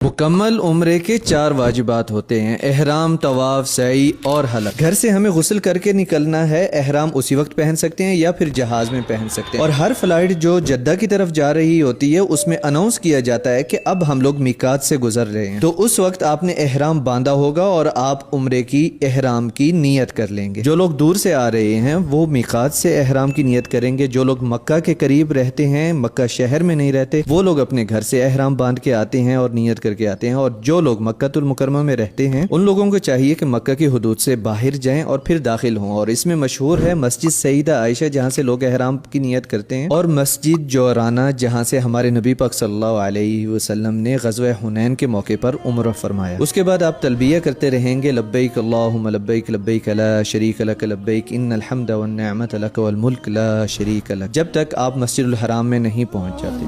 मुकम्मल उम्रे के 4 वाजिबात होते हैं: एहराम, तवाफ, सई और हलक। घर से हमें गुस्ल करके निकलना है। एहराम उसी वक्त पहन सकते हैं या फिर जहाज में पहन सकते हैं। और हर फ्लाइट जो जद्दा की तरफ जा रही होती है उसमें अनाउंस किया जाता है कि अब हम लोग मिकात से गुजर रहे हैं, तो उस वक्त आपने एहराम बांधा होगा और आप उम्रे की एहराम की नियत कर लेंगे। जो लोग दूर से आ रहे हैं वो मिकात से एहराम की नियत करेंगे। जो लोग मक्का के करीब रहते हैं, मक्का शहर में नहीं रहते, वो लोग अपने घर से एहराम बांध के आते हैं और नियत करके आते हैं। और जो लोग मक्कातुल मुकरमा में रहते हैं उन लोगों को चाहिए कि मक्का की हुदूद से बाहर जाएं और फिर दाखिल हों। और इसमें मशहूर है मस्जिद सईदा आयशा जहाँ से लोग एहराम की नियत करते हैं, और मस्जिद जोराना जहाँ से हमारे नबी पाक सल्लल्लाहु अलैहि वसल्लम ने ग़ज़वा हुनैन के मौके पर उम्रा फरमाया। उसके बाद आप तलबिया करते रहेंगे, लब्बैक अल्लाहुम्मा लब्बैक लब्बैक ला शरीक लक लब्बैक इन्नल हम्द वन निअमत लक वल मुल्क ला शरीक लक, जब तक आप मस्जिदुल हराम में नहीं पहुँच जाते।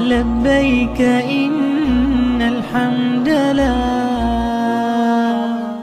लब्बैक इन्नल हम्द लक।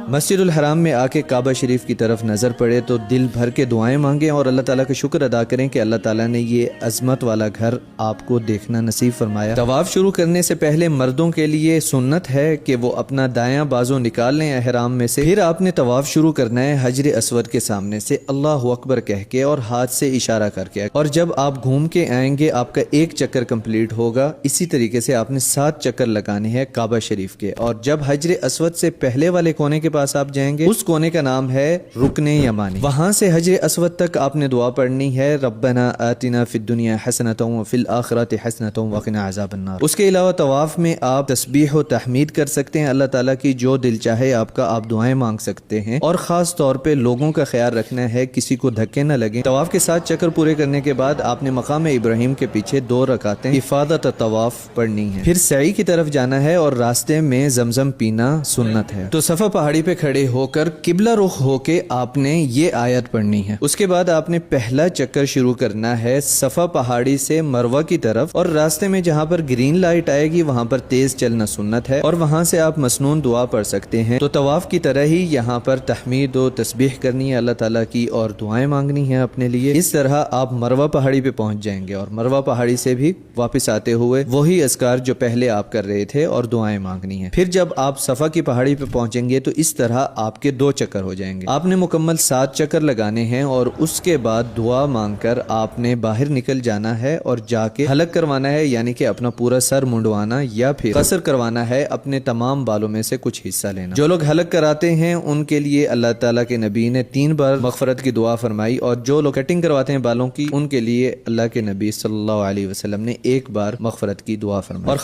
मस्जिदुल हराम में आके काबा शरीफ की तरफ नज़र पड़े तो दिल भर के दुआएं मांगें और अल्लाह ताला का शुक्र अदा करें कि अल्लाह ताला ने ये अजमत वाला घर आपको देखना नसीब फरमाया। तवाफ शुरू करने से पहले मर्दों के लिए सुन्नत है कि वो अपना दायां बाजू निकाल लें एहराम में से। फिर आपने तवाफ शुरू करना है हजर अस्वद के सामने से अल्लाहु अकबर कह के और हाथ से इशारा करके। और जब आप घूम के आएंगे आपका 1 चक्कर कंप्लीट होगा। इसी तरीके से आपने 7 चक्कर लगाने हैं काबा शरीफ के। और जब हजर अस्वद से पहले वाले कोने के पास आप जाएंगे, उस कोने का नाम है रुकने यमानी। वहां से हजर अस्वद तक आपने दुआ पढ़नी है, रब्बना आतिना फिद दुनिया हसनतम व फिल आखिरति हसनतम व क़िना अज़ाबन्नार। उसके अलावा तवाफ में आप तस्बीह व तहमीद कर सकते हैं अल्लाह ताला की, जो दिल चाहे आपका आप दुआएं मांग सकते हैं। और खास तौर पे लोगों का ख्याल रखना है, किसी को धक्के न लगे। तवाफ के 7 चक्कर पूरे करने के बाद आपने मकाम इब्राहिम के पीछे 2 रकातें इफादत तवाफ पढ़नी है। फिर सई की तरफ जाना है और रास्ते में जमजम पीना सुन्नत है। तो सफा पहाड़ी पे खड़े होकर किबला रुख होके आपने ये आयत पढ़नी है। उसके बाद आपने पहला चक्कर शुरू करना है सफा पहाड़ी से मरवा की तरफ, और रास्ते में जहाँ पर ग्रीन लाइट आएगी वहाँ पर तेज चलना सुन्नत है, और वहाँ से आप मसनून दुआ पढ़ सकते हैं। तो तवाफ की तरह ही यहाँ पर तहमीद व तस्बीह करनी है अल्लाह ताला की और दुआएं मांगनी है अपने लिए। इस तरह आप मरवा पहाड़ी पे पहुँच जाएंगे और मरवा पहाड़ी से भी वापस आते हुए वही अस्कार जो पहले आप कर रहे थे और दुआएं मांगनी है। फिर जब आप सफा की पहाड़ी पे पहुँचेंगे तो इस तरह आपके 2 चक्कर हो जाएंगे। आपने मुकम्मल 7 चक्कर लगाने हैं और उसके बाद दुआ मांगकर आपने बाहर निकल जाना है और जाके हलक करवाना है, यानी कि अपना पूरा सर मुंडवाना या फिर कसर करवाना है, अपने तमाम बालों में से कुछ हिस्सा लेना। जो लोग हलक कराते हैं उनके लिए अल्लाह ताला के नबी ने 3 बार मगफरत की दुआ फरमाई, और जो लोग कटिंग करवाते हैं बालों की उनके लिए अल्लाह के नबी सल्लल्लाहु अलैहि वसल्लम ने 1 बार मगफरत की दुआ फरमाई। और